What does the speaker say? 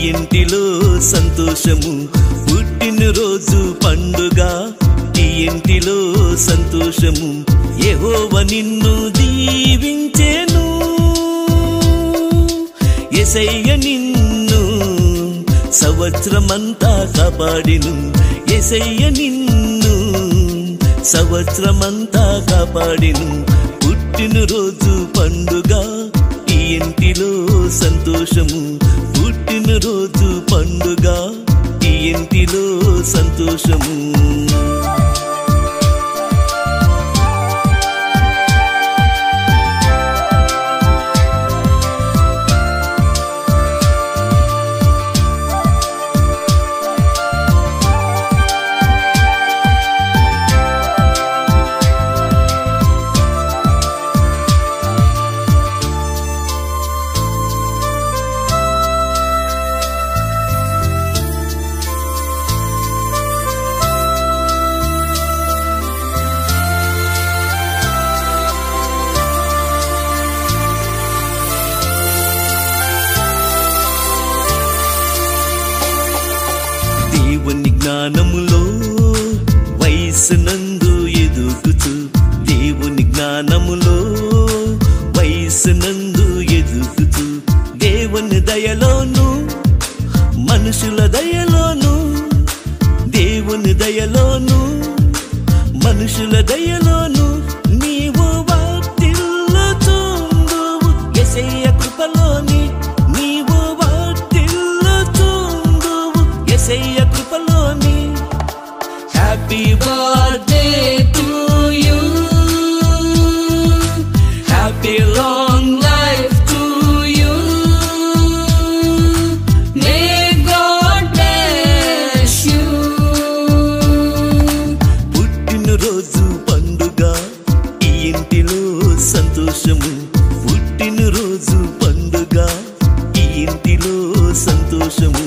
ఇంటిలో సంతోషము, పుట్టినరోజు పండుగ ఈ ఇంటిలో సంతోషము. యెహోవా నిన్ను దీవించెను, యేసయ్య నిన్ను సంవత్సరమంతా కాపాడిను. యేసయ్య నిన్ను సంవత్సరమంతా కాపాడిను. పుట్టినరోజు పండుగ ఈ ఇంటిలో సంతోషము, పుట్టినరోజు పండుగ ఈ ఇంటిలో సంతోషము. దేవుని జ్ఞానములో వయసునందు ఎదుగుతూ, దేవుని జ్ఞానములో వయసునందు ఎదుగుతూ, దేవుని దయలోను మనుషుల దయలోను, దేవుని దయలోను మనుషుల దయలోను నీవు వర్ధిల్లుచుందువు. యేసయ్య కృపలోని నీవు వర్ధిల్లుచుందువు, యేసయ్య కృపలోని. Happy birthday to you, happy long life to you, may God bless you. పుట్టినరోజు పండుగ ఈ ఇంటిలో సంతోషము, పుట్టినరోజు పండుగ ఈ ఇంటిలో సంతోషము.